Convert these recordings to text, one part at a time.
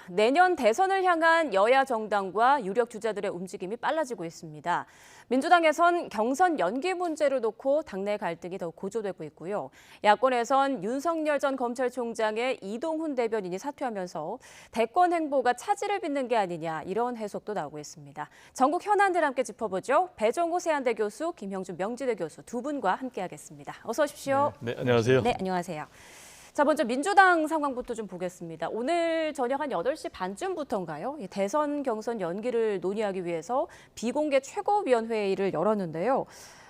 내년 대선을 향한 여야 정당과 유력 주자들의 움직임이 빨라지고 있습니다. 민주당에선 경선 연기 문제를 놓고 당내 갈등이 더욱 고조되고 있고요. 야권에선 윤석열 전 검찰총장의 이동훈 대변인이 사퇴하면서 대권 행보가 차질을 빚는 게 아니냐 이런 해석도 나오고 있습니다. 전국 현안들 함께 짚어보죠. 배정호 세한대 교수, 김형준 명지대 교수 두 분과 함께하겠습니다. 어서 오십시오. 네, 안녕하세요. 네, 안녕하세요. 자, 먼저 민주당 상황부터 좀 보겠습니다. 오늘 저녁 한 8시 반쯤부터인가요? 대선 경선 연기를 논의하기 위해서 비공개 최고위원회의를 열었는데요.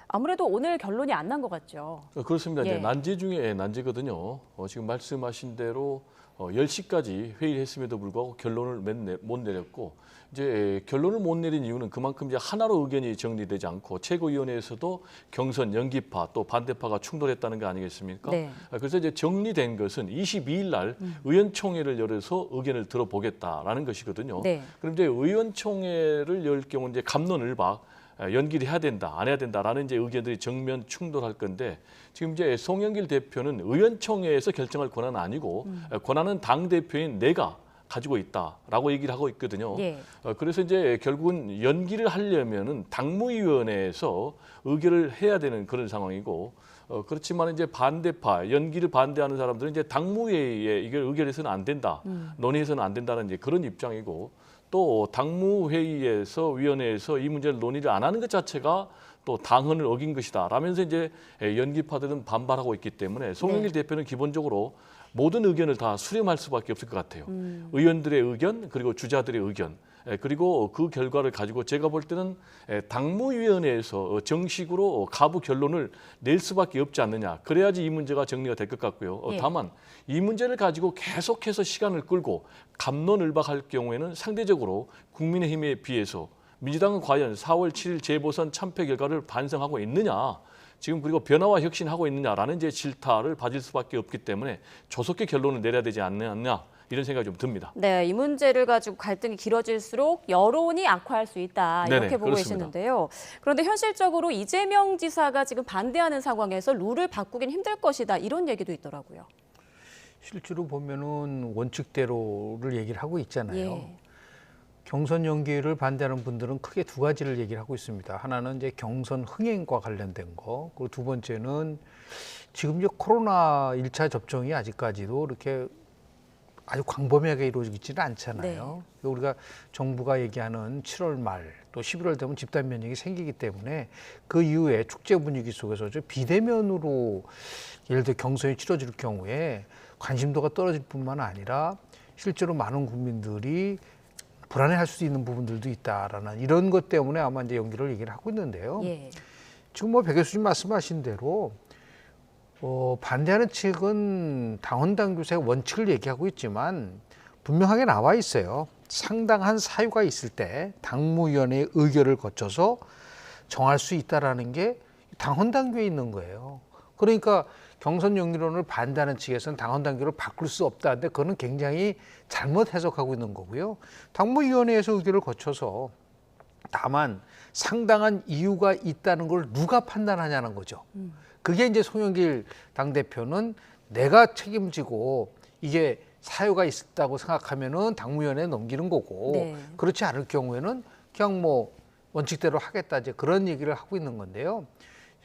아무래도 오늘 결론이 안 난 것 같죠? 그렇습니다. 예. 이제 난제 중에 난제거든요. 지금 말씀하신 대로 10시까지 회의를 했음에도 불구하고 결론을 못 내렸고, 이제 결론을 못 내린 이유는 그만큼 이제 하나로 의견이 정리되지 않고 최고위원회에서도 경선 연기파 또 반대파가 충돌했다는 거 아니겠습니까? 네. 그래서 이제 정리된 것은 22일 날 의원총회를 열어서 의견을 들어보겠다라는 것이거든요. 네. 그럼 이제 의원총회를 열 경우 이제 갑론을박 연기를 해야 된다, 안 해야 된다라는 이제 의견들이 정면 충돌할 건데, 지금 이제 송영길 대표는 의원총회에서 결정할 권한은 아니고 권한은 당 대표인 내가 가지고 있다라고 얘기를 하고 있거든요. 예. 그래서 이제 결국은 연기를 하려면은 당무위원회에서 의결을 해야 되는 그런 상황이고, 그렇지만 이제 반대파 연기를 반대하는 사람들은 이제 당무회의에 이걸 의결해서는 안 된다, 논의해서는 안 된다는 이제 그런 입장이고, 또 당무회의에서 위원회에서 이 문제를 논의를 안 하는 것 자체가 또 당헌을 어긴 것이다 라면서 이제 연기파들은 반발하고 있기 때문에 송영길 대표는 기본적으로 모든 의견을 다 수렴할 수밖에 없을 것 같아요. 의원들의 의견, 그리고 주자들의 의견, 그리고 그 결과를 가지고 제가 볼 때는 당무위원회에서 정식으로 가부 결론을 낼 수밖에 없지 않느냐. 그래야지 이 문제가 정리가 될 것 같고요. 예. 다만 이 문제를 가지고 계속해서 시간을 끌고 갑론을박할 경우에는 상대적으로 국민의힘에 비해서 민주당은 과연 4월 7일 재보선 참패 결과를 반성하고 있느냐, 지금 그리고 변화와 혁신하고 있느냐라는 이제 질타를 받을 수밖에 없기 때문에 조속히 결론을 내려야 되지 않느냐, 이런 생각이 좀 듭니다. 네, 이 문제를 가지고 갈등이 길어질수록 여론이 악화할 수 있다 이렇게 네네, 보고 그렇습니다. 계시는데요. 그런데 현실적으로 이재명 지사가 지금 반대하는 상황에서 룰을 바꾸긴 힘들 것이다 이런 얘기도 있더라고요. 실제로 보면은 원칙대로를 얘기를 하고 있잖아요. 예. 경선 연기를 반대하는 분들은 크게 두 가지를 얘기를 하고 있습니다. 하나는 이제 경선 흥행과 관련된 거, 그리고 두 번째는 지금 이제 코로나 1차 접종이 아직까지도 이렇게 아주 광범위하게 이루어지지는 않잖아요. 네. 우리가 정부가 얘기하는 7월 말 또 11월 되면 집단 면역이 생기기 때문에 그 이후에 축제 분위기 속에서 비대면으로 예를 들어 경선이 치러질 경우에 관심도가 떨어질 뿐만 아니라 실제로 많은 국민들이 불안해할 수 있는 부분들도 있다라는 이런 것 때문에 아마 이제 연기를 얘기를 하고 있는데요. 예. 지금 뭐 백 교수님 말씀하신 대로 반대하는 측은 당헌 당규의 원칙을 얘기하고 있지만 분명하게 나와 있어요. 상당한 사유가 있을 때 당무위원회의 의결을 거쳐서 정할 수 있다라는 게 당헌 당규에 있는 거예요. 그러니까 경선 연기론을 반대하는 측에서는 당헌 당규를 바꿀 수 없다는데 그거는 굉장히 잘못 해석하고 있는 거고요. 당무위원회에서 의결을 거쳐서 다만 상당한 이유가 있다는 걸 누가 판단하냐는 거죠. 그게 이제 송영길 당대표는 내가 책임지고 이게 사유가 있다고 생각하면은 당무위원회에 넘기는 거고, 네. 그렇지 않을 경우에는 그냥 뭐 원칙대로 하겠다 이제 그런 얘기를 하고 있는 건데요.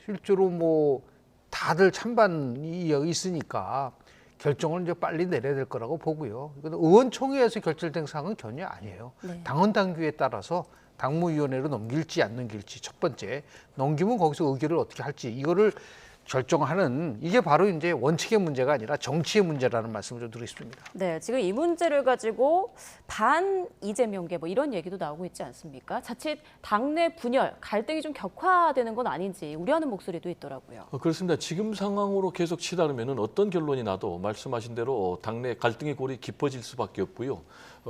실제로 뭐 다들 찬반이 있으니까 결정을 이제 빨리 내려야 될 거라고 보고요. 의원총회에서 결정된 사항은 전혀 아니에요. 네. 당헌 당규에 따라서 당무위원회로 넘길지 안 넘길지, 첫 번째 넘기면 거기서 의결을 어떻게 할지 이거를 결정하는, 이게 바로 이제 원칙의 문제가 아니라 정치의 문제라는 말씀을 좀 드리겠습니다. 네, 지금 이 문제를 가지고 반 이재명계 뭐 이런 얘기도 나오고 있지 않습니까? 자칫 당내 분열, 갈등이 좀 격화되는 건 아닌지 우려하는 목소리도 있더라고요. 그렇습니다. 지금 상황으로 계속 치달으면 어떤 결론이 나도 말씀하신 대로 당내 갈등의 골이 깊어질 수밖에 없고요.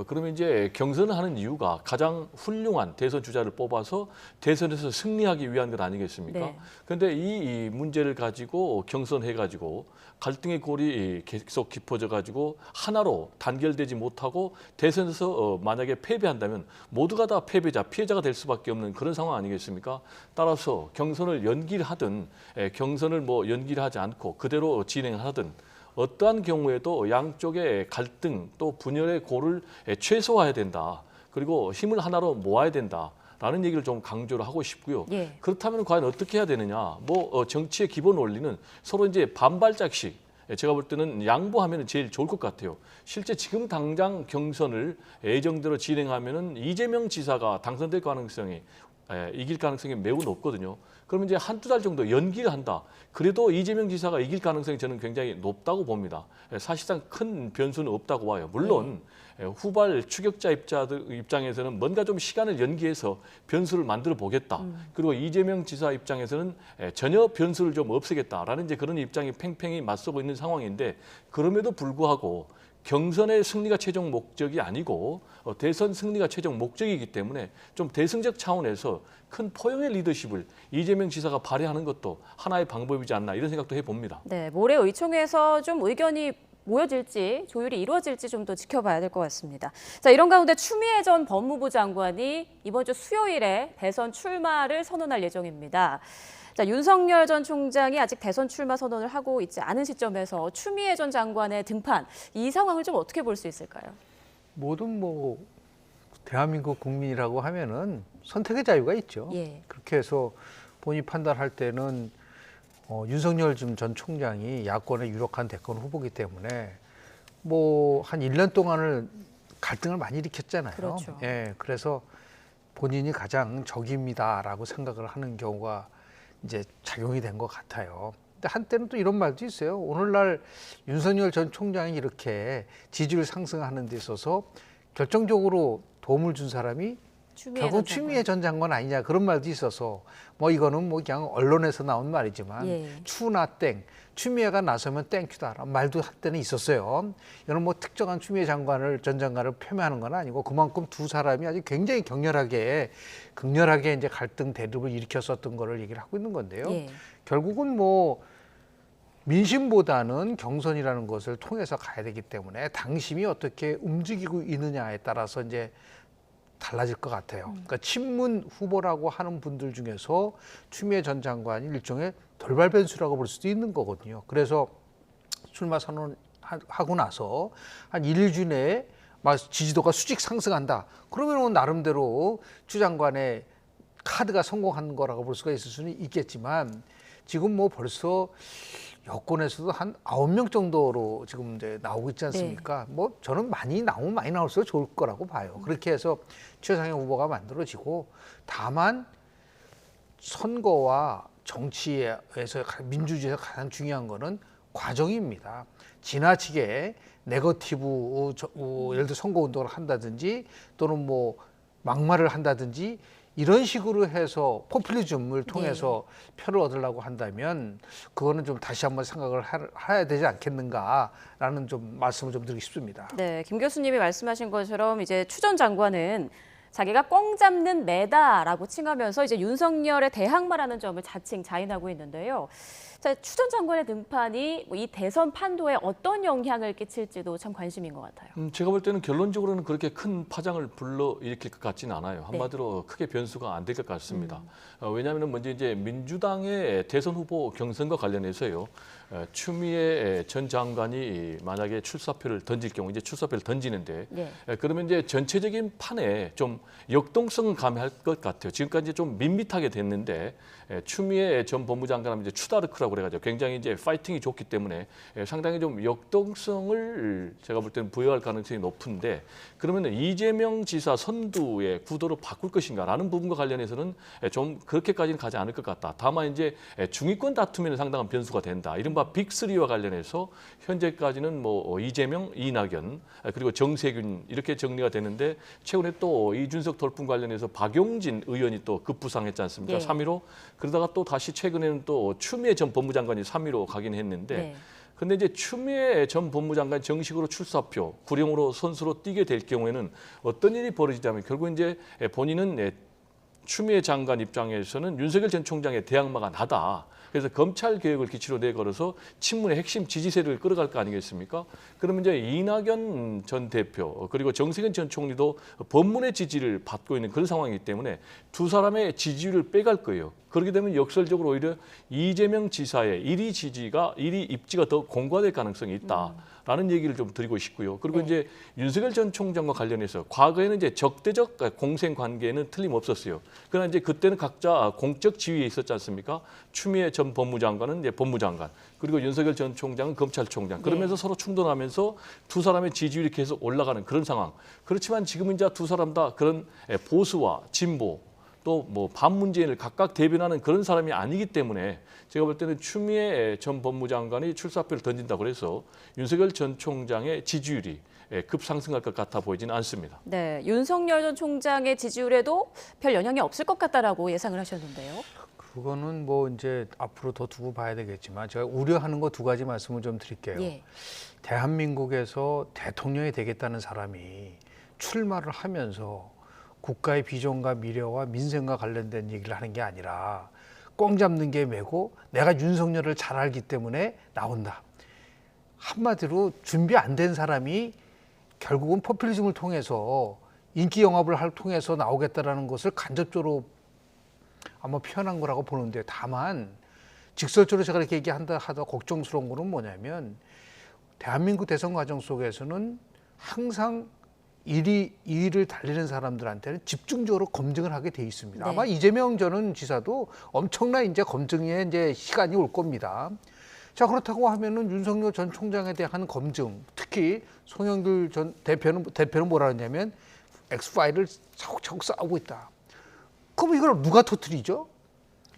그러면 이제 경선을 하는 이유가 가장 훌륭한 대선 주자를 뽑아서 대선에서 승리하기 위한 것 아니겠습니까? 네. 그런데 이 문제를 가지고 경선해가지고 갈등의 골이 계속 깊어져가지고 하나로 단결되지 못하고 대선에서 만약에 패배한다면 모두가 다 패배자, 피해자가 될 수밖에 없는 그런 상황 아니겠습니까? 따라서 경선을 연기를 하든 경선을 뭐 연기를 하지 않고 그대로 진행하든 어떠한 경우에도 양쪽의 갈등 또 분열의 고를 최소화해야 된다. 그리고 힘을 하나로 모아야 된다라는 얘기를 좀 강조를 하고 싶고요. 예. 그렇다면 과연 어떻게 해야 되느냐? 정치의 기본 원리는 서로 이제 반발짝씩 제가 볼 때는 양보하면 제일 좋을 것 같아요. 실제 지금 당장 경선을 예정대로 진행하면은 이재명 지사가 당선될 가능성이 이길 가능성이 매우 높거든요. 그러면 이제 한두 달 정도 연기를 한다. 그래도 이재명 지사가 이길 가능성이 저는 굉장히 높다고 봅니다. 사실상 큰 변수는 없다고 봐요. 물론 후발 추격자 입장에서는 뭔가 좀 시간을 연기해서 변수를 만들어 보겠다. 그리고 이재명 지사 입장에서는 전혀 변수를 좀 없애겠다라는 이제 그런 입장이 팽팽히 맞서고 있는 상황인데 그럼에도 불구하고 경선의 승리가 최종 목적이 아니고 대선 승리가 최종 목적이기 때문에 좀 대승적 차원에서 큰 포용의 리더십을 이재명 지사가 발휘하는 것도 하나의 방법이지 않나 이런 생각도 해봅니다. 네, 모레 의총에서 좀 의견이 모여질지 조율이 이루어질지 좀 더 지켜봐야 될 것 같습니다. 자, 이런 가운데 추미애 전 법무부 장관이 이번 주 수요일에 대선 출마를 선언할 예정입니다. 자, 윤석열 전 총장이 아직 대선 출마 선언을 하고 있지 않은 시점에서 추미애 전 장관의 등판, 이 상황을 좀 어떻게 볼 수 있을까요? 모든 대한민국 국민이라고 하면은 선택의 자유가 있죠. 예. 그렇게 해서 본인이 판단할 때는 윤석열 전 총장이 야권의 유력한 대권 후보이기 때문에 한 1년 동안을 갈등을 많이 일으켰잖아요. 그렇죠. 예, 그래서 본인이 가장 적입니다라고 생각을 하는 경우가 이제 작용이 된 것 같아요. 근데 한때는 또 이런 말도 있어요. 오늘날 윤석열 전 총장이 이렇게 지지율 상승하는 데 있어서 결정적으로 도움을 준 사람이 결국 추미애 전 장관 아니냐 그런 말도 있어서 이거는 그냥 언론에서 나온 말이지만 예. 추나 땡 추미애가 나서면 땡큐다라는 말도 한때는 있었어요. 이거는 특정한 추미애 전 장관을 폄훼하는 건 아니고 그만큼 두 사람이 아주 굉장히 극렬하게 이제 갈등 대립을 일으켰었던 거를 얘기를 하고 있는 건데요. 예. 결국은 민심보다는 경선이라는 것을 통해서 가야 되기 때문에 당심이 어떻게 움직이고 있느냐에 따라서 이제 달라질 것 같아요. 그러니까 친문 후보라고 하는 분들 중에서 추미애 전 장관이 일종의 돌발 변수라고 볼 수도 있는 거거든요. 그래서 출마 선언하고 나서 한 1일 내에 지지도가 수직 상승한다. 그러면 나름대로 추 장관의 카드가 성공한 거라고 볼 수가 있을 수는 있겠지만 지금 벌써 여권에서도 한 9명 정도로 지금 이제 나오고 있지 않습니까? 네. 저는 많이 나올수록 좋을 거라고 봐요. 그렇게 해서 최상위 후보가 만들어지고 다만 선거와 정치에서 민주주의에서 가장 중요한 거는 과정입니다. 지나치게 네거티브 예를 들어 선거 운동을 한다든지 또는 막말을 한다든지 이런 식으로 해서 포퓰리즘을 통해서 표를 얻으려고 한다면 그거는 좀 다시 한번 생각을 해야 되지 않겠는가라는 좀 말씀을 좀 드리고 싶습니다. 네, 김 교수님이 말씀하신 것처럼 이제 추 전 장관은 자기가 꽝 잡는 매다라고 칭하면서 이제 윤석열에 대항마라는 점을 자칭 자인하고 있는데요. 자, 추 전 장관의 등판이 이 대선 판도에 어떤 영향을 끼칠지도 참 관심인 것 같아요. 제가 볼 때는 결론적으로는 그렇게 큰 파장을 불러일으킬 것 같지는 않아요. 한마디로 크게 변수가 안 될 것 같습니다. 왜냐하면 먼저 이제 민주당의 대선 후보 경선과 관련해서요. 추미애 전 장관이 만약에 출사표를 던질 경우 이제 출사표를 던지는데 그러면 이제 전체적인 판에 좀 역동성은 가미할 것 같아요. 지금까지 좀 밋밋하게 됐는데 추미애 전 법무장관은 이제 추다르크라고 그래가지고 굉장히 이제 파이팅이 좋기 때문에 상당히 좀 역동성을 제가 볼 때는 부여할 가능성이 높은데 그러면 이재명 지사 선두의 구도로 바꿀 것인가라는 부분과 관련해서는 좀 그렇게까지는 가지 않을 것 같다. 다만 이제 중위권 다툼에는 상당한 변수가 된다. 이른바 빅3와 관련해서 현재까지는 이재명, 이낙연 그리고 정세균 이렇게 정리가 되는데 최근에 또 이준석 돌풍 관련해서 박용진 의원이 또 급부상했지 않습니까? 3위로. 그러다가 또 다시 최근에는 또 추미애 전 법무장관이 3위로 가긴 했는데 근데 이제 추미애 전 법무장관 정식으로 출사표, 구령으로 선수로 뛰게 될 경우에는 어떤 일이 벌어지냐면 결국 이제 본인은 추미애 장관 입장에서는 윤석열 전 총장의 대항마가 나다. 그래서 검찰 개혁을 기치로 내걸어서 친문의 핵심 지지세를 끌어갈 거 아니겠습니까? 그러면 이제 이낙연 전 대표 그리고 정세균 전 총리도 법문의 지지를 받고 있는 그런 상황이기 때문에 두 사람의 지지율을 빼갈 거예요. 그렇게 되면 역설적으로 오히려 이재명 지사의 1위 입지가 더 공고화될 가능성이 있다라는 얘기를 좀 드리고 싶고요. 그리고 이제 윤석열 전 총장과 관련해서 과거에는 이제 적대적 공생 관계는 틀림없었어요. 그러나 이제 그때는 각자 공적 지위에 있었지 않습니까? 추미애 전 법무장관은 이제 법무장관, 그리고 윤석열 전 총장은 검찰총장. 그러면서 서로 충돌하면서 두 사람의 지지율이 계속 올라가는 그런 상황. 그렇지만 지금은 이제 두 사람 다 그런 보수와 진보 또 뭐 반문재인을 각각 대변하는 그런 사람이 아니기 때문에 제가 볼 때는 추미애 전 법무장관이 출사표를 던진다고 해서 윤석열 전 총장의 지지율이 급상승할 것 같아 보이지는 않습니다. 네, 윤석열 전 총장의 지지율에도 별 영향이 없을 것 같다라고 예상을 하셨는데요. 그거는 뭐 이제 앞으로 더 두고 봐야 되겠지만 제가 우려하는 거 두 가지 말씀을 좀 드릴게요. 예. 대한민국에서 대통령이 되겠다는 사람이 출마를 하면서 국가의 비전과 미래와 민생과 관련된 얘기를 하는 게 아니라 꽁 잡는 게 매고 내가 윤석열을 잘 알기 때문에 나온다. 한마디로 준비 안 된 사람이 결국은 포퓰리즘을 통해서 인기 영합을 통해서 나오겠다라는 것을 간접적으로 아마 표현한 거라고 보는데, 다만 직설적으로 제가 이렇게 얘기한다 하다 걱정스러운 거는 뭐냐면 대한민국 대선 과정 속에서는 항상 2위를 달리는 사람들한테는 집중적으로 검증을 하게 돼 있습니다. 네. 아마 이재명 전 지사도 엄청난 이제 검증의 이제 시간이 올 겁니다. 자, 그렇다고 하면은 윤석열 전 총장에 대한 검증, 특히 송영길 전 대표는 뭐라 했냐면 엑스파일을 차곡차곡 쌓고 있다. 그럼 이걸 누가 터뜨리죠?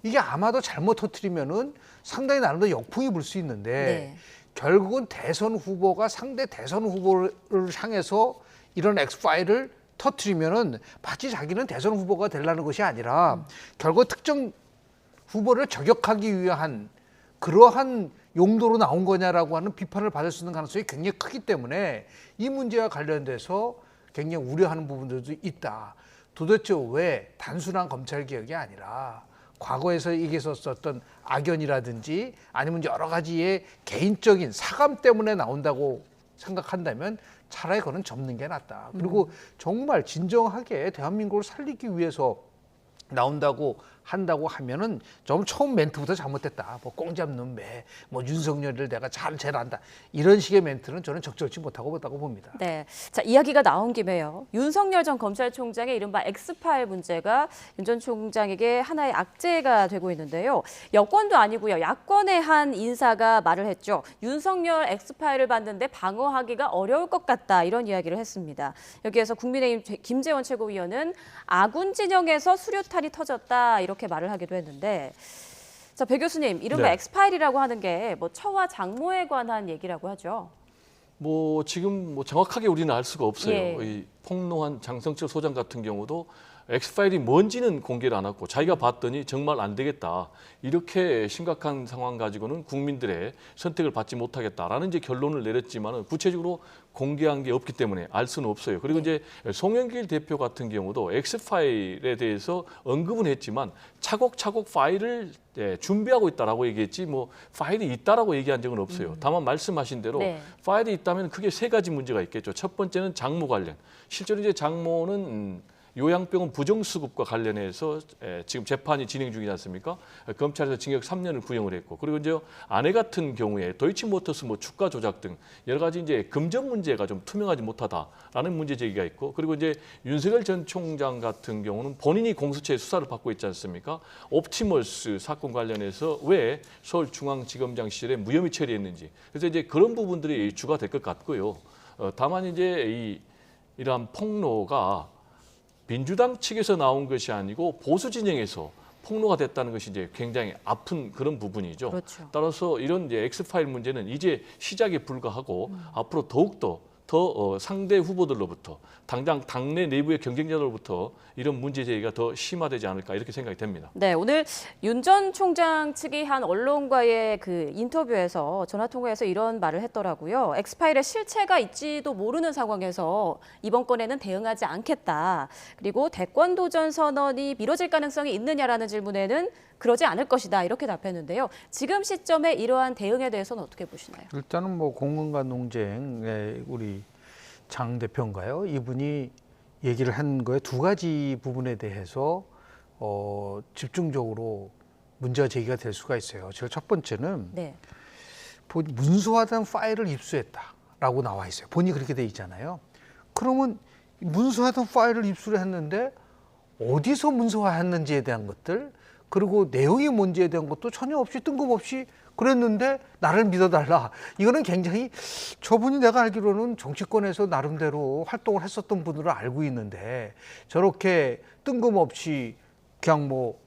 이게 아마도 잘못 터뜨리면은 상당히 나름대로 역풍이 불 수 있는데 네. 결국은 대선 후보가 상대 대선 후보를 향해서 이런 엑스파일을 터뜨리면은 마치 자기는 대선 후보가 되려는 것이 아니라 결국 특정 후보를 저격하기 위한 그러한 용도로 나온 거냐라고 하는 비판을 받을 수 있는 가능성이 굉장히 크기 때문에 이 문제와 관련돼서 굉장히 우려하는 부분들도 있다. 도대체 왜 단순한 검찰 개혁이 아니라 과거에서 이게 있었던 악연이라든지 아니면 여러 가지의 개인적인 사감 때문에 나온다고 생각한다면 차라리 그거는 접는 게 낫다. 그리고 정말 진정하게 대한민국을 살리기 위해서 나온다고 한다고 하면은 좀 처음 멘트부터 잘못됐다. 뭐 꽁 잡는 매, 뭐 윤석열을 내가 제일 안다. 이런 식의 멘트는 저는 적절치 못하고 봅니다. 네, 자 이야기가 나온 김에요. 윤석열 전 검찰총장의 이른바 엑스파일 문제가 윤 전 총장에게 하나의 악재가 되고 있는데요. 여권도 아니고요, 야권의 한 인사가 말을 했죠. 윤석열 엑스파일을 봤는데 방어하기가 어려울 것 같다, 이런 이야기를 했습니다. 여기에서 국민의힘 김재원 최고위원은 아군 진영에서 수류탄이 터졌다, 이렇게 말을 하기도 했는데, 자, 배 교수님, 이른바 네. 엑스파일이라고 하는 게 뭐 처와 장모에 관한 얘기라고 하죠. 뭐 지금 뭐 정확하게 우리는 알 수가 없어요. 예. 이 폭로한 장성철 소장 같은 경우도 엑스파일이 뭔지는 공개를 안 하고 자기가 봤더니 정말 안 되겠다. 이렇게 심각한 상황 가지고는 국민들의 선택을 받지 못하겠다라는 이제 결론을 내렸지만은 구체적으로 공개한 게 없기 때문에 알 수는 없어요. 그리고 이제 송영길 대표 같은 경우도 엑스파일에 대해서 언급은 했지만 차곡차곡 파일을 준비하고 있다라고 얘기했지 뭐 파일이 있다라고 얘기한 적은 없어요. 다만 말씀하신 대로 네. 파일이 있다면 크게 세 가지 문제가 있겠죠. 첫 번째는 장모 관련. 실제로 이제 장모는 요양병원 부정수급과 관련해서 지금 재판이 진행 중이지 않습니까? 검찰에서 징역 3년을 구형을 했고, 그리고 이제 아내 같은 경우에 도이치모터스 뭐 주가 조작 등 여러 가지 이제 금전 문제가 좀 투명하지 못하다라는 문제 제기가 있고, 그리고 이제 윤석열 전 총장 같은 경우는 본인이 공수처의 수사를 받고 있지 않습니까? 옵티머스 사건 관련해서 왜 서울중앙지검장실에 무혐의 처리했는지, 그래서 이제 그런 부분들이 주가 될 것 같고요. 다만 이제 이러한 폭로가 민주당 측에서 나온 것이 아니고 보수 진영에서 폭로가 됐다는 것이 이제 굉장히 아픈 그런 부분이죠. 그렇죠. 따라서 이런 이제 엑스파일 문제는 이제 시작에 불과하고 앞으로 더욱더 더 상대 후보들로부터 당장 당내 내부의 경쟁자들로부터 이런 문제 제기가 더 심화되지 않을까 이렇게 생각이 됩니다. 네, 오늘 윤 전 총장 측이 한 언론과의 그 인터뷰에서 전화 통화에서 이런 말을 했더라고요. 엑스파일에 실체가 있지도 모르는 상황에서 이번 건에는 대응하지 않겠다. 그리고 대권 도전 선언이 미뤄질 가능성이 있느냐라는 질문에는 그러지 않을 것이다. 이렇게 답했는데요. 지금 시점에 이러한 대응에 대해서는 어떻게 보시나요? 일단은 뭐 공론과 논쟁의 우리 장 대표인가요? 이분이 얘기를 한 거에 두 가지 부분에 대해서 집중적으로 문제가 제기가 될 수가 있어요. 제가 첫 번째는 네. 문서화된 파일을 입수했다라고 나와 있어요. 본이 그렇게 돼 있잖아요. 그러면 문서화된 파일을 입수를 했는데 어디서 문서화했는지에 대한 것들, 그리고 내용이 뭔지에 대한 것도 전혀 없이 뜬금없이 그랬는데 나를 믿어달라. 이거는 굉장히, 저분이 내가 알기로는 정치권에서 나름대로 활동을 했었던 분으로 알고 있는데 저렇게 뜬금없이 그냥 뭐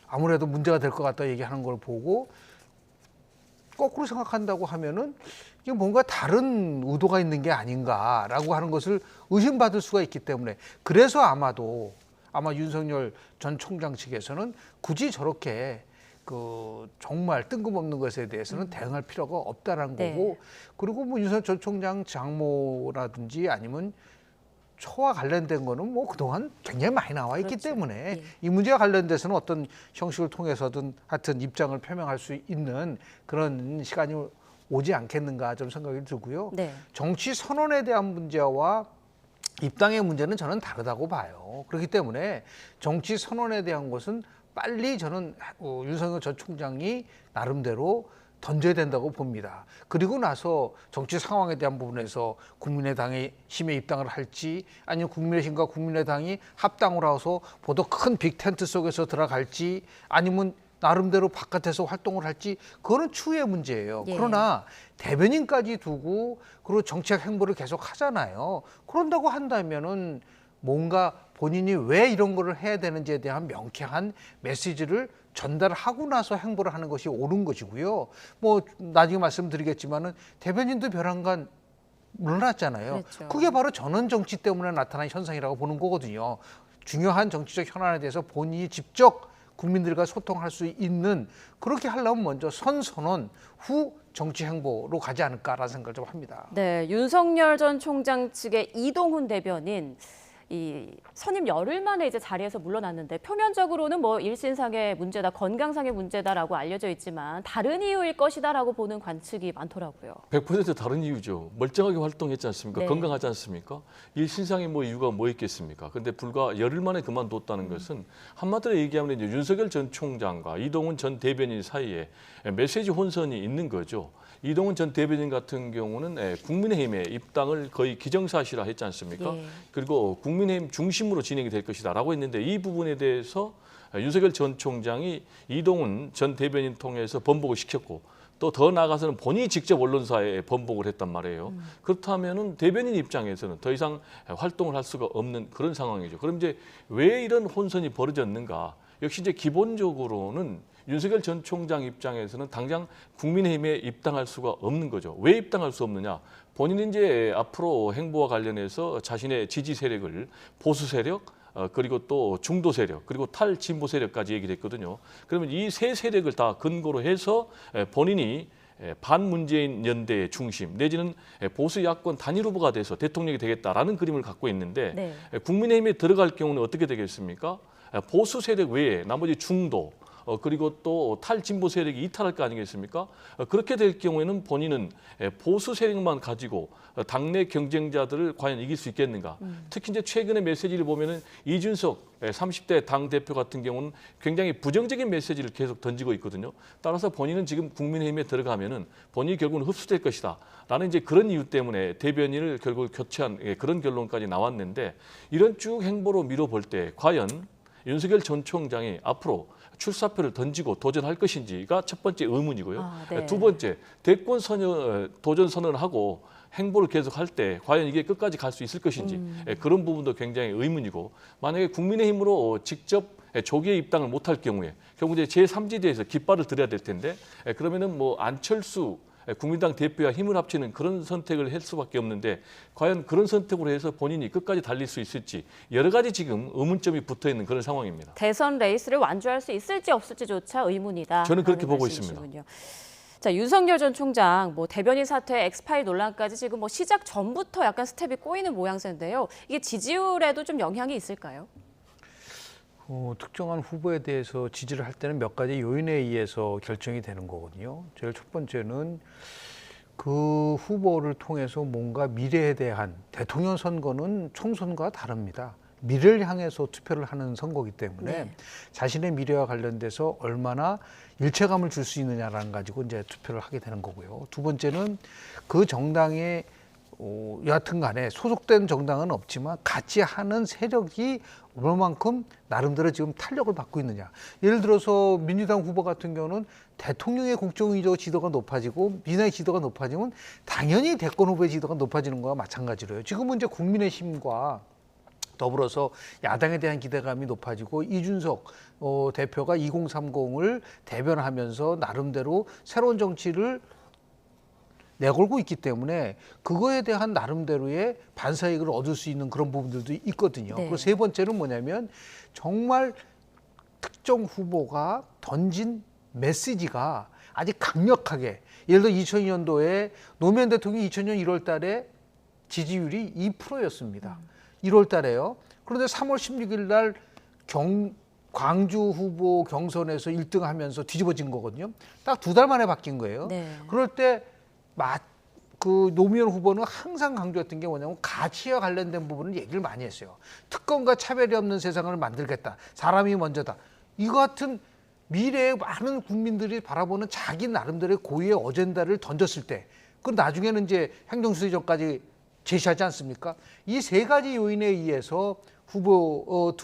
아무래도 문제가 될 것 같다 얘기하는 걸 보고 거꾸로 생각한다고 하면은 이게 뭔가 다른 의도가 있는 게 아닌가라고 하는 것을 의심받을 수가 있기 때문에, 그래서 아마 윤석열 전 총장 측에서는 굳이 저렇게 정말 뜬금없는 것에 대해서는 대응할 필요가 없다라는 네. 거고, 그리고 뭐 윤석열 전 총장 장모라든지 아니면 처와 관련된 거는 뭐 그동안 굉장히 많이 나와 있기 그렇죠. 때문에 예. 이 문제와 관련돼서는 어떤 형식을 통해서든 하여튼 입장을 표명할 수 있는 그런 시간이 오지 않겠는가 좀 생각이 들고요. 네. 정치 선언에 대한 문제와 입당의 문제는 저는 다르다고 봐요. 그렇기 때문에 정치 선언에 대한 것은 빨리 저는 윤석열 전 총장이 나름대로 던져야 된다고 봅니다. 그리고 나서 정치 상황에 대한 부분에서 국민의당이 심해 입당을 할지 아니면 국민의힘과 국민의당이 합당을 해서 보다 큰 빅텐트 속에서 들어갈지 아니면 나름대로 바깥에서 활동을 할지, 그거는 추후의 문제예요. 예. 그러나 대변인까지 두고 그리고 정책 행보를 계속 하잖아요. 그런다고 한다면은 뭔가 본인이 왜 이런 거를 해야 되는지에 대한 명쾌한 메시지를 전달하고 나서 행보를 하는 것이 옳은 것이고요. 뭐 나중에 말씀드리겠지만은 대변인도 벼랑간 물러났잖아요. 그렇죠. 그게 바로 전원 정치 때문에 나타난 현상이라고 보는 거거든요. 중요한 정치적 현안에 대해서 본인이 직접 국민들과 소통할 수 있는, 그렇게 하려면 먼저 선언 후 정치 행보로 가지 않을까라는 생각을 좀 합니다. 네, 윤석열 전 총장 측의 이동훈 대변인 이 선임 열흘 만에 이제 자리에서 물러났는데 표면적으로는 뭐 일신상의 문제다, 건강상의 문제다라고 알려져 있지만 다른 이유일 것이다라고 보는 관측이 많더라고요. 100% 다른 이유죠. 멀쩡하게 활동했지 않습니까? 네. 건강하지 않습니까? 일신상의 뭐 이유가 뭐 있겠습니까? 근데 불과 열흘 만에 그만뒀다는 것은 한마디로 얘기하면 이제 윤석열 전 총장과 이동훈 전 대변인 사이에 메시지 혼선이 있는 거죠. 이동훈 전 대변인 같은 경우는 국민의힘에 입당을 거의 기정사실화 했지 않습니까? 예. 그리고 국민의힘 중심으로 진행이 될 것이다라고 했는데 이 부분에 대해서 윤석열 전 총장이 이동훈 전 대변인 통해서 번복을 시켰고 또 더 나아가서는 본인이 직접 언론사에 번복을 했단 말이에요. 그렇다면은 대변인 입장에서는 더 이상 활동을 할 수가 없는 그런 상황이죠. 그럼 이제 왜 이런 혼선이 벌어졌는가? 역시 이제 기본적으로는 윤석열 전 총장 입장에서는 당장 국민의힘에 입당할 수가 없는 거죠. 왜 입당할 수 없느냐? 본인은 이제 앞으로 행보와 관련해서 자신의 지지 세력을 보수 세력, 그리고 또 중도 세력, 그리고 탈진보 세력까지 얘기를 했거든요. 그러면 이 세 세력을 다 근거로 해서 본인이 반문재인 연대의 중심 내지는 보수 야권 단일 후보가 돼서 대통령이 되겠다라는 그림을 갖고 있는데 네. 국민의힘에 들어갈 경우는 어떻게 되겠습니까? 보수 세력 외에 나머지 중도 그리고 또 탈진보 세력이 이탈할 거 아니겠습니까? 그렇게 될 경우에는 본인은 보수 세력만 가지고 당내 경쟁자들을 과연 이길 수 있겠는가? 특히 이제 최근의 메시지를 보면은 이준석 30대 당 대표 같은 경우는 굉장히 부정적인 메시지를 계속 던지고 있거든요. 따라서 본인은 지금 국민의힘에 들어가면은 본인이 결국은 흡수될 것이다. 라는 이제 그런 이유 때문에 대변인을 결국 교체한 그런 결론까지 나왔는데, 이런 쭉 행보로 미뤄볼 때 과연 윤석열 전 총장이 앞으로 출사표를 던지고 도전할 것인지가 첫 번째 의문이고요. 네. 두 번째, 대권 도전 선언을 하고 행보를 계속할 때 과연 이게 끝까지 갈 수 있을 것인지 그런 부분도 굉장히 의문이고, 만약에 국민의힘으로 직접 조기에 입당을 못할 경우에 결국 이제 제3지대에서 깃발을 들여야 될 텐데, 그러면은 뭐 안철수 국민당 대표와 힘을 합치는 그런 선택을 할 수밖에 없는데 과연 그런 선택으로 해서 본인이 끝까지 달릴 수 있을지 여러 가지 지금 의문점이 붙어 있는 그런 상황입니다. 대선 레이스를 완주할 수 있을지 없을지조차 의문이다. 저는 그렇게 라는 보고 말씀이시군요. 자, 윤석열 전 총장 대변인 사퇴, 엑스파일 논란까지 지금 시작 전부터 약간 스텝이 꼬이는 모양새인데요. 이게 지지율에도 좀 영향이 있을까요? 특정한 후보에 대해서 지지를 할 때는 몇 가지 요인에 의해서 결정이 되는 거거든요. 제일 첫 번째는 그 후보를 통해서 뭔가 미래에 대한 대통령 선거는 총선과 다릅니다. 미래를 향해서 투표를 하는 선거이기 때문에 네. 자신의 미래와 관련돼서 얼마나 일체감을 줄 수 있느냐라는 가지고 이제 투표를 하게 되는 거고요. 두 번째는 그 정당의 여하튼 간에 소속된 정당은 없지만 같이 하는 세력이 얼마만큼 나름대로 지금 탄력을 받고 있느냐. 예를 들어서 민주당 후보 같은 경우는 대통령의 국정의적 지도가 높아지고 민주당의 지도가 높아지면 당연히 대권 후보의 지도가 높아지는 거와 마찬가지로요. 지금은 이제 국민의힘과 더불어서 야당에 대한 기대감이 높아지고 이준석 대표가 2030을 대변하면서 나름대로 새로운 정치를 내걸고 있기 때문에 그거에 대한 나름대로의 반사이익을 얻을 수 있는 그런 부분들도 있거든요. 네. 그리고 세 번째는 뭐냐면 정말 특정 후보가 던진 메시지가 아주 강력하게 예를 들어 2002년도에 노무현 대통령이 2000년 1월 달에 지지율이 2%였습니다. 1월 달에요. 그런데 3월 16일 날 광주 후보 경선에서 1등 하면서 뒤집어진 거거든요. 딱 2달 만에 바뀐 거예요. 네. 그럴 때 그 노무현 후보는 항상 강조했던 게 뭐냐면 가치와 관련된 부분을 얘기를 많이 했어요. 특권과 차별이 없는 세상을 만들겠다. 사람이 먼저다. 이거 같은 미래에 많은 국민들이 바라보는 자기 나름대로의 고유의 어젠다를 던졌을 때 그 나중에는 이제 행정수재전까지 제시하지 않습니까? 이 세 가지 요인에 의해서 후보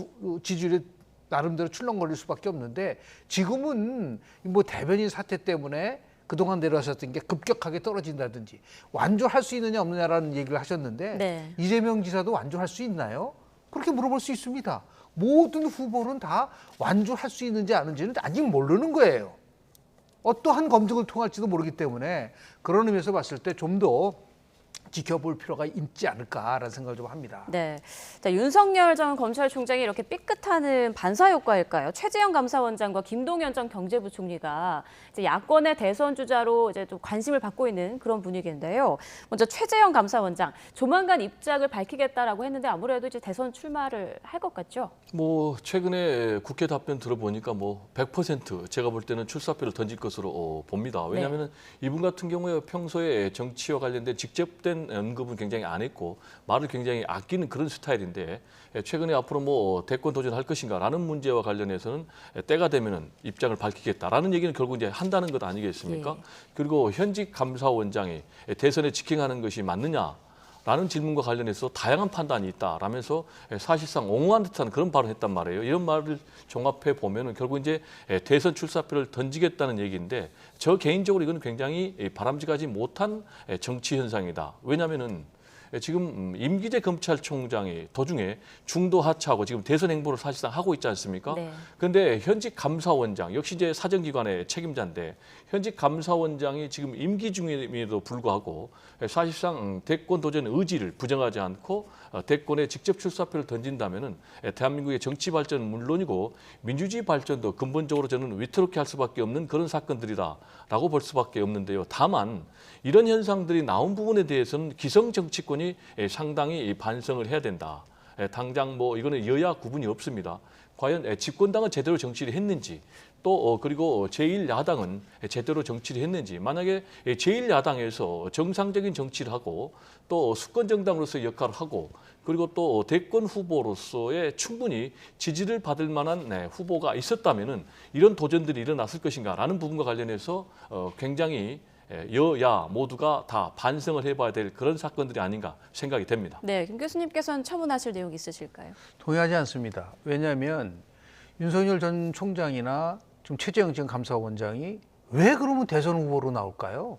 지지율이 나름대로 출렁거릴 수밖에 없는데 지금은 대변인 사태 때문에 그동안 내려왔었던 게 급격하게 떨어진다든지 완주할 수 있느냐 없느냐라는 얘기를 하셨는데 네. 이재명 지사도 완주할 수 있나요? 그렇게 물어볼 수 있습니다. 모든 후보는 다 완주할 수 있는지 아닌지는 아직 모르는 거예요. 어떠한 검증을 통할지도 모르기 때문에 그런 의미에서 봤을 때 좀 더 지켜볼 필요가 있지 않을까라는 생각을 좀 합니다. 네. 자, 윤석열 전 검찰총장이 이렇게 삐끗하는 반사 효과일까요? 최재형 감사원장과 김동연 전 경제부총리가 이제 야권의 대선 주자로 이제 또 관심을 받고 있는 그런 분위기인데요. 먼저 최재형 감사원장 조만간 입장을 밝히겠다라고 했는데 아무래도 이제 대선 출마를 할 것 같죠? 최근에 국회 답변 들어보니까 100% 제가 볼 때는 출사표를 던질 것으로 봅니다. 왜냐하면 이분 같은 경우에 평소에 정치와 관련된 직접된 언급은 굉장히 안 했고 말을 굉장히 아끼는 그런 스타일인데 최근에 앞으로 대권 도전할 것인가라는 문제와 관련해서는 때가 되면은 입장을 밝히겠다라는 얘기는 결국 이제 한다는 것 아니겠습니까? 예. 그리고 현직 감사원장이 대선에 직행하는 것이 맞느냐? 라는 질문과 관련해서 다양한 판단이 있다라면서 사실상 옹호한 듯한 그런 발언을 했단 말이에요. 이런 말을 종합해 보면은 결국 이제 대선 출사표를 던지겠다는 얘기인데 저 개인적으로 이건 굉장히 바람직하지 못한 정치 현상이다. 왜냐하면은 지금 임기재 검찰총장이 도중에 중도 하차하고 지금 대선 행보를 사실상 하고 있지 않습니까? 네. 그런데 현직 감사원장 역시 이제 사정기관의 책임자인데 현직 감사원장이 지금 임기 중임에도 불구하고 사실상 대권 도전 의지를 부정하지 않고 대권에 직접 출사표를 던진다면은 대한민국의 정치 발전은 물론이고 민주주의 발전도 근본적으로 저는 위태롭게 할 수밖에 없는 그런 사건들이다라고 볼 수밖에 없는데요. 다만 이런 현상들이 나온 부분에 대해서는 기성 정치권이 상당히 반성을 해야 된다. 당장 이거는 여야 구분이 없습니다. 과연 집권당은 제대로 정치를 했는지 또 그리고 제1야당은 제대로 정치를 했는지 만약에 제1야당에서 정상적인 정치를 하고 또 수권 정당으로서의 역할을 하고 그리고 또 대권 후보로서의 충분히 지지를 받을 만한 후보가 있었다면은 이런 도전들이 일어났을 것인가라는 부분과 관련해서 굉장히 여야 모두가 다 반성을 해봐야 될 그런 사건들이 아닌가 생각이 됩니다. 네, 김 교수님께서는 첨언하실 내용 있으실까요? 동의하지 않습니다. 왜냐하면 윤석열 전 총장이나 지금 최재형 전 감사원장이 왜 그러면 대선 후보로 나올까요?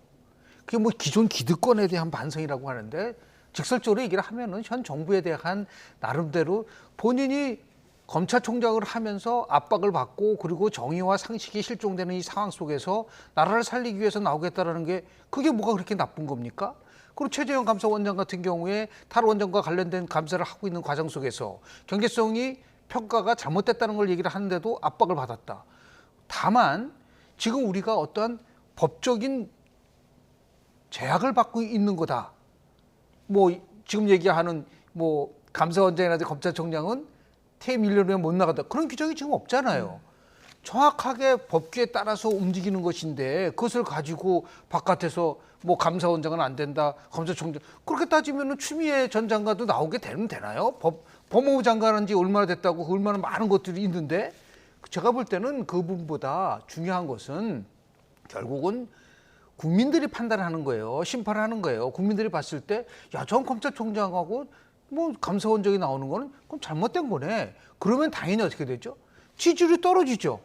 그게 기존 기득권에 대한 반성이라고 하는데 직설적으로 얘기를 하면은 현 정부에 대한 나름대로 본인이 검찰총장을 하면서 압박을 받고 그리고 정의와 상식이 실종되는 이 상황 속에서 나라를 살리기 위해서 나오겠다라는 게 그게 뭐가 그렇게 나쁜 겁니까? 그리고 최재형 감사원장 같은 경우에 탈원전과 관련된 감사를 하고 있는 과정 속에서 경제성이 평가가 잘못됐다는 걸 얘기를 하는데도 압박을 받았다. 다만 지금 우리가 어떠한 법적인 제약을 받고 있는 거다. 뭐 지금 얘기하는 뭐 감사원장이라든지 검찰총장은 퇴임 1년이면 못 나가다. 그런 규정이 지금 없잖아요. 정확하게 법규에 따라서 움직이는 것인데 그것을 가지고 바깥에서 뭐 감사원장은 안 된다, 검찰총장 그렇게 따지면은 추미애 전 장관도 나오게 되면 되나요? 법무부 장관 한 지 얼마나 됐다고 얼마나 많은 것들이 있는데 제가 볼 때는 그 부분보다 중요한 것은 결국은 국민들이 판단하는 거예요. 심판하는 거예요. 국민들이 봤을 때 야, 전 검찰총장하고 뭐 감사원장이 나오는 거는 그럼 잘못된 거네. 그러면 당연히 어떻게 되죠? 지지율이 떨어지죠.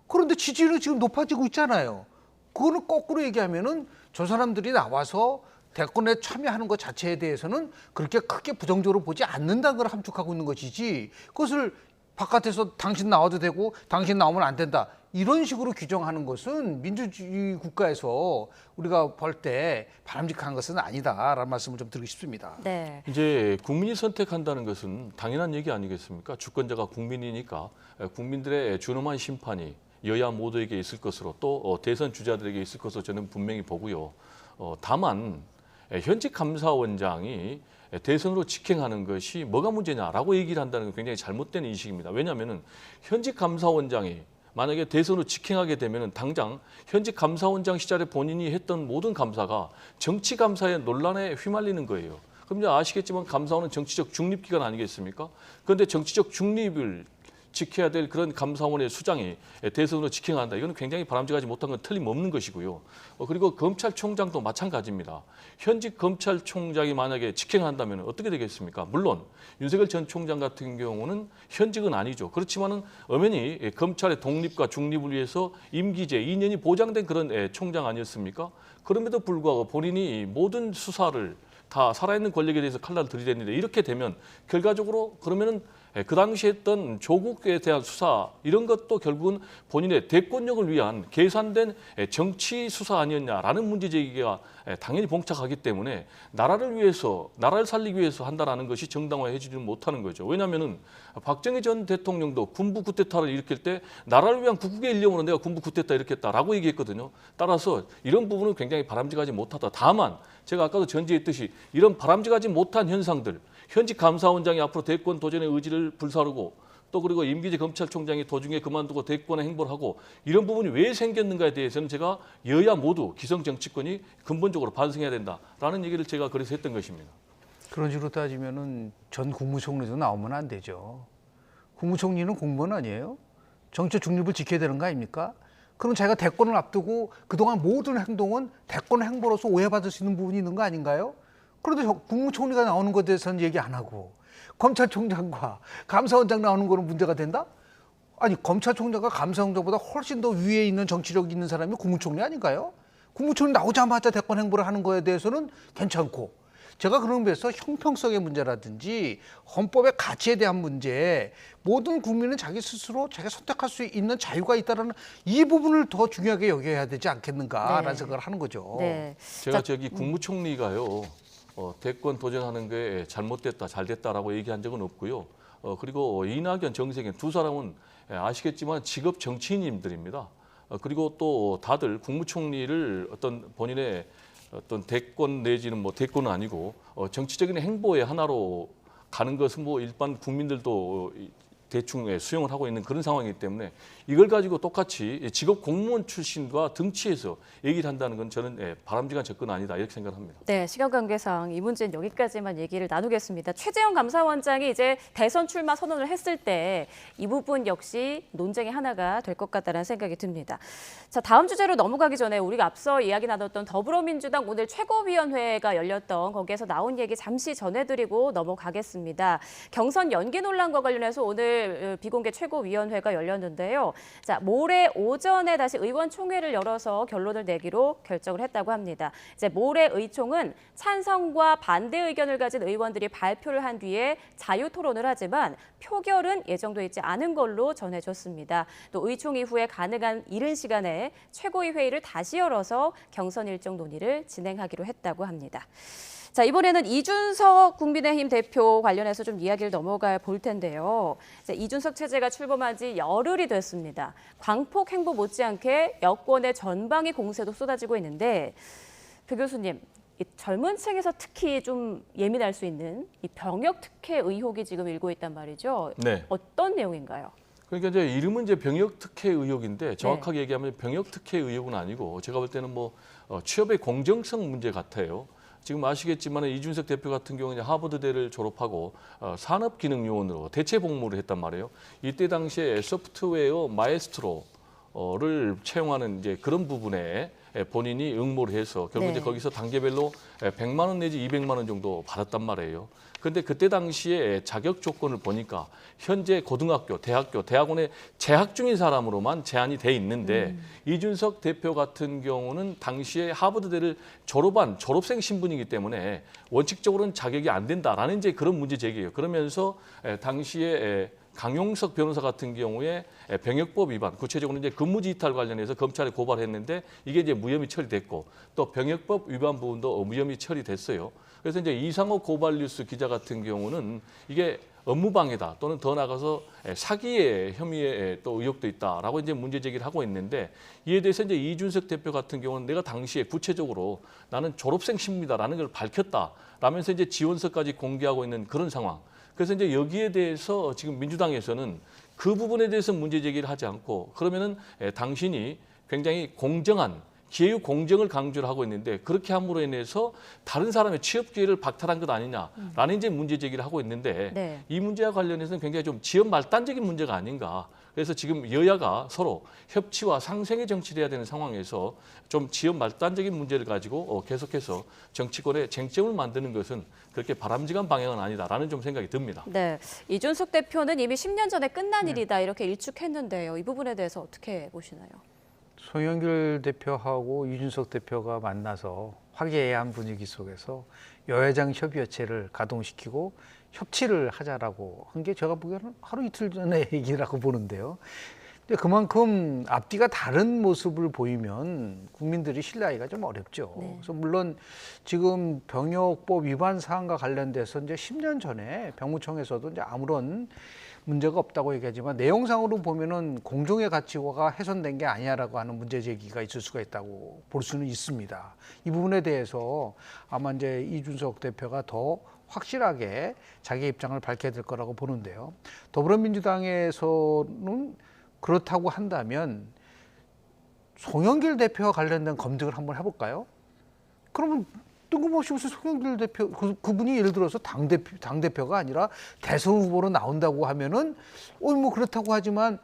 그런데 지지율은 지금 높아지고 있잖아요. 그거는 거꾸로 얘기하면은 저 사람들이 나와서 대권에 참여하는 것 자체에 대해서는 그렇게 크게 부정적으로 보지 않는다는 걸 함축하고 있는 것이지 그것을 바깥에서 당신 나와도 되고 당신 나오면 안 된다. 이런 식으로 규정하는 것은 민주주의 국가에서 우리가 볼 때 바람직한 것은 아니다라는 말씀을 좀 드리고 싶습니다. 네. 이제 국민이 선택한다는 것은 당연한 얘기 아니겠습니까? 주권자가 국민이니까 국민들의 준엄한 심판이 여야 모두에게 있을 것으로 또 대선 주자들에게 있을 것으로 저는 분명히 보고요. 다만 현직 감사원장이 대선으로 직행하는 것이 뭐가 문제냐라고 얘기를 한다는 건 굉장히 잘못된 인식입니다. 왜냐하면 현직 감사원장이 만약에 대선으로 직행하게 되면 당장 현직 감사원장 시절에 본인이 했던 모든 감사가 정치 감사의 논란에 휘말리는 거예요. 그럼 이제 아시겠지만 감사원은 정치적 중립기관 아니겠습니까? 그런데 정치적 중립을 지켜야 될 그런 감사원의 수장이 대선으로 직행한다. 이건 굉장히 바람직하지 못한 건 틀림없는 것이고요. 그리고 검찰총장도 마찬가지입니다. 현직 검찰총장이 만약에 직행한다면 어떻게 되겠습니까? 물론 윤석열 전 총장 같은 경우는 현직은 아니죠. 그렇지만은 엄연히 검찰의 독립과 중립을 위해서 임기제 2년이 보장된 그런 총장 아니었습니까? 그럼에도 불구하고 본인이 모든 수사를 다 살아있는 권력에 대해서 칼날을 들이댔는데 이렇게 되면 결과적으로 그러면은 그 당시에 했던 조국에 대한 수사 이런 것도 결국은 본인의 대권력을 위한 계산된 정치 수사 아니었냐라는 문제 제기가 당연히 봉착하기 때문에 나라를 위해서 나라를 살리기 위해서 한다라는 것이 정당화해지지 못하는 거죠. 왜냐하면은 박정희 전 대통령도 군부 쿠데타를 일으킬 때 나라를 위한 국국의 일념으로 내가 군부 쿠데타 일으켰다라고 얘기했거든요. 따라서 이런 부분은 굉장히 바람직하지 못하다. 다만 제가 아까도 전제했듯이 이런 바람직하지 못한 현상들 현직 감사원장이 앞으로 대권 도전의 의지를 불사르고 또 그리고 임기제 검찰총장이 도중에 그만두고 대권에 행보를 하고 이런 부분이 왜 생겼는가에 대해서는 제가 여야 모두 기성 정치권이 근본적으로 반성해야 된다라는 얘기를 제가 그래서 했던 것입니다. 그런 식으로 따지면은 전 국무총리도 나오면 안 되죠. 국무총리는 공무원 아니에요? 정치 중립을 지켜야 되는 거 아닙니까? 그럼 자기가 대권을 앞두고 그동안 모든 행동은 대권 행보로서 오해받을 수 있는 부분이 있는 거 아닌가요? 그런데 국무총리가 나오는 것에 대해서는 얘기 안 하고 검찰총장과 감사원장 나오는 거는 문제가 된다? 아니 검찰총장과 감사원장보다 훨씬 더 위에 있는 정치력이 있는 사람이 국무총리 아닌가요? 국무총리 나오자마자 대권 행보를 하는 거에 대해서는 괜찮고 제가 그런 면에서 형평성의 문제라든지 헌법의 가치에 대한 문제 모든 국민은 자기 스스로 자기가 선택할 수 있는 자유가 있다는 이 부분을 더 중요하게 여겨야 되지 않겠는가라는 생각을 하는 거죠. 네. 제가 저기 국무총리가요. 대권 도전하는 게 잘못됐다, 잘됐다라고 얘기한 적은 없고요. 그리고 이낙연, 정세균 두 사람은 아시겠지만 직업 정치인님들입니다. 그리고 또 다들 국무총리를 어떤 본인의 어떤 대권 내지는 뭐 대권은 아니고 정치적인 행보의 하나로 가는 것은 뭐 일반 국민들도 대충 수용을 하고 있는 그런 상황이기 때문에 이걸 가지고 똑같이 직업 공무원 출신과 등치해서 얘기를 한다는 건 저는 바람직한 접근 아니다 이렇게 생각합니다. 네, 시간 관계상 이 문제는 여기까지만 얘기를 나누겠습니다. 최재형 감사원장이 이제 대선 출마 선언을 했을 때 이 부분 역시 논쟁의 하나가 될 것 같다는 생각이 듭니다. 자, 다음 주제로 넘어가기 전에 우리가 앞서 이야기 나눴던 더불어민주당 오늘 최고위원회가 열렸던 거기에서 나온 얘기 잠시 전해드리고 넘어가겠습니다. 경선 연기 논란과 관련해서 오늘 오늘 비공개 최고위원회가 열렸는데요. 자, 모레 오전에 다시 의원총회를 열어서 결론을 내기로 결정을 했다고 합니다. 이제 모레 의총은 찬성과 반대 의견을 가진 의원들이 발표를 한 뒤에 자유 토론을 하지만 표결은 예정돼 있지 않은 걸로 전해졌습니다. 또 의총 이후에 가능한 이른 시간에 최고위 회의를 다시 열어서 경선 일정 논의를 진행하기로 했다고 합니다. 자, 이번에는 이준석 국민의힘 대표 관련해서 좀 이야기를 넘어가 볼 텐데요. 자, 이준석 체제가 출범한 지 열흘이 됐습니다. 광폭 행보 못지않게 여권의 전방위 공세도 쏟아지고 있는데 배 교수님, 이 젊은 층에서 특히 좀 예민할 수 있는 이 병역 특혜 의혹이 지금 일고 있단 말이죠. 네. 어떤 내용인가요? 그러니까 이제 이름은 이제 병역 특혜 의혹인데 정확하게 얘기하면 병역 특혜 의혹은 아니고 제가 볼 때는 뭐 취업의 공정성 문제 같아요. 지금 아시겠지만 이준석 대표 같은 경우는 하버드대를 졸업하고 산업기능요원으로 대체 복무를 했단 말이에요. 이때 당시에 소프트웨어 마에스트로를 채용하는 이제 그런 부분에 본인이 응모를 해서 결국 이제 거기서 단계별로 100만 원 내지 200만 원 정도 받았단 말이에요. 그런데 그때 당시에 자격 조건을 보니까 현재 고등학교, 대학교, 대학원에 재학 중인 사람으로만 제한이 돼 있는데 이준석 대표 같은 경우는 당시에 하버드대를 졸업한 졸업생 신분이기 때문에 원칙적으로는 자격이 안 된다라는 이제 그런 문제 제기예요. 그러면서 당시에 강용석 변호사 같은 경우에 병역법 위반, 구체적으로 이제 근무지 이탈 관련해서 검찰에 고발했는데 이게 이제 무혐의 처리됐고 또 병역법 위반 부분도 무혐의 처리됐어요. 그래서 이제 이상호 고발뉴스 기자 같은 경우는 이게 업무방해다 또는 더 나아가서 사기의 혐의에 또 의혹도 있다라고 이제 문제 제기를 하고 있는데 이에 대해서 이제 이준석 대표 같은 경우는 내가 당시에 구체적으로 나는 졸업생 신분이다라는 걸 밝혔다라면서 이제 지원서까지 공개하고 있는 그런 상황. 그래서 이제 여기에 대해서 지금 민주당에서는 그 부분에 대해서 문제 제기를 하지 않고 그러면은 당신이 굉장히 공정한 기회의 공정을 강조를 하고 있는데 그렇게 함으로 인해서 다른 사람의 취업 기회를 박탈한 것 아니냐라는 이제 문제 제기를 하고 있는데 이 문제와 관련해서는 굉장히 좀 지연 말단적인 문제가 아닌가. 그래서 지금 여야가 서로 협치와 상생의 정치를 해야 되는 상황에서 좀 지연 말단적인 문제를 가지고 계속해서 정치권에 쟁점을 만드는 것은 그렇게 바람직한 방향은 아니다라는 좀 생각이 듭니다. 네, 이준석 대표는 이미 10년 전에 끝난 일이다 이렇게 일축했는데요. 이 부분에 대해서 어떻게 보시나요? 송영길 대표하고 이준석 대표가 만나서 화기애애한 분위기 속에서 여야정 협의체를 가동시키고 협치를 하자라고 한 게 제가 보기에는 하루 이틀 전의 얘기라고 보는데요. 근데 그만큼 앞뒤가 다른 모습을 보이면 국민들이 신뢰하기가 좀 어렵죠. 그래서 물론 지금 병역법 위반 사항과 관련돼서 이제 10년 전에 병무청에서도 이제 아무런 문제가 없다고 얘기하지만 내용상으로 보면은 공정의 가치가 훼손된 게 아니야라고 하는 문제 제기가 있을 수가 있다고 볼 수는 있습니다. 이 부분에 대해서 아마 이제 이준석 대표가 더 확실하게 자기 입장을 밝혀야 될 거라고 보는데요. 더불어민주당에서는 그렇다고 한다면 송영길 대표와 관련된 검증을 한번 해볼까요? 그러면 뜬금없이 무슨 송영길 대표 그분이 예를 들어서 당대표가 아니라 대선 후보로 나온다고 하면은 뭐 그렇다고 하지만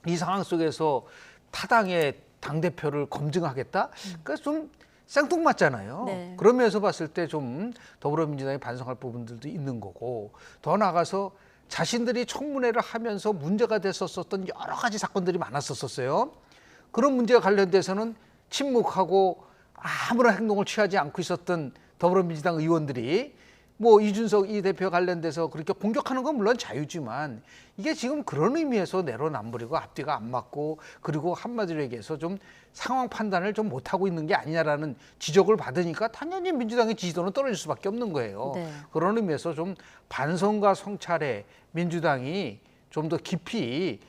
이 상황 속에서 타당의 당대표를 검증하겠다? 그러니까 좀 생뚱맞잖아요. 네. 그런 면에서 봤을 때 좀 더불어민주당이 반성할 부분들도 있는 거고 더 나아가서 자신들이 청문회를 하면서 문제가 됐었던 여러 가지 사건들이 많았었어요. 그런 문제와 관련돼서는 침묵하고 아무런 행동을 취하지 않고 있었던 더불어민주당 의원들이 뭐 이준석 이 대표 관련돼서 그렇게 공격하는 건 물론 자유지만 이게 지금 그런 의미에서 내로남불이고 앞뒤가 안 맞고 그리고 한마디로 얘기해서 좀 상황 판단을 좀 못하고 있는 게 아니냐라는 지적을 받으니까 당연히 민주당의 지지도는 떨어질 수밖에 없는 거예요. 그런 의미에서 좀 반성과 성찰에 민주당이 좀 더 깊이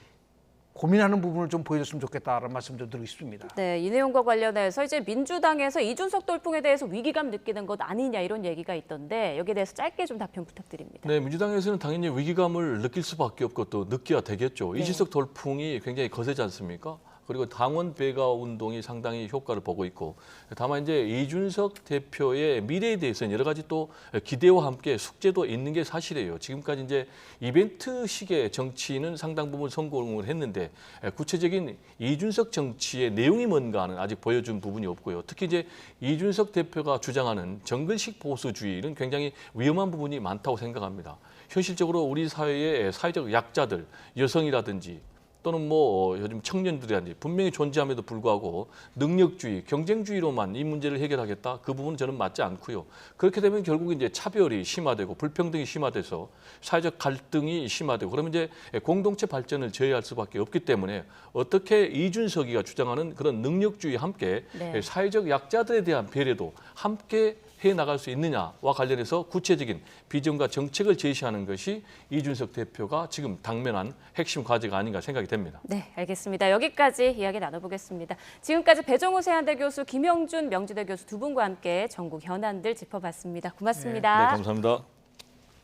고민하는 부분을 좀 보여줬으면 좋겠다라는 말씀 좀 드리고 싶습니다. 네, 이 내용과 관련해서 이제 민주당에서 이준석 돌풍에 대해서 위기감 느끼는 것 아니냐 이런 얘기가 있던데 여기에 대해서 짧게 좀 답변 부탁드립니다. 네, 민주당에서는 당연히 위기감을 느낄 수밖에 없고 또 느껴야 되겠죠. 이준석 돌풍이 굉장히 거세지 않습니까? 그리고 당원 배가 운동이 상당히 효과를 보고 있고 다만 이제 이준석 대표의 미래에 대해서는 여러 가지 또 기대와 함께 숙제도 있는 게 사실이에요. 지금까지 이제 이벤트식의 정치는 상당 부분 성공을 했는데 구체적인 이준석 정치의 내용이 뭔가는 아직 보여준 부분이 없고요. 특히 이제 이준석 대표가 주장하는 정글식 보수주의는 굉장히 위험한 부분이 많다고 생각합니다. 현실적으로 우리 사회의 사회적 약자들, 여성이라든지 또는 뭐 요즘 청년들이라든지 분명히 존재함에도 불구하고 능력주의, 경쟁주의로만 이 문제를 해결하겠다. 그 부분은 저는 맞지 않고요. 그렇게 되면 결국 이제 차별이 심화되고 불평등이 심화돼서 사회적 갈등이 심화되고 그러면 이제 공동체 발전을 저해할 수밖에 없기 때문에 어떻게 이준석이가 주장하는 그런 능력주의와 함께 네. 사회적 약자들에 대한 배려도 함께 해 나갈 수 있느냐와 관련해서 구체적인 비전과 정책을 제시하는 것이 이준석 대표가 지금 당면한 핵심 과제가 아닌가 생각이 됩니다. 네, 알겠습니다. 여기까지 이야기 나눠보겠습니다. 지금까지 배정우 세한대 교수, 김영준 명지대 교수 두 분과 함께 전국 현안들 짚어봤습니다. 고맙습니다. 네, 감사합니다.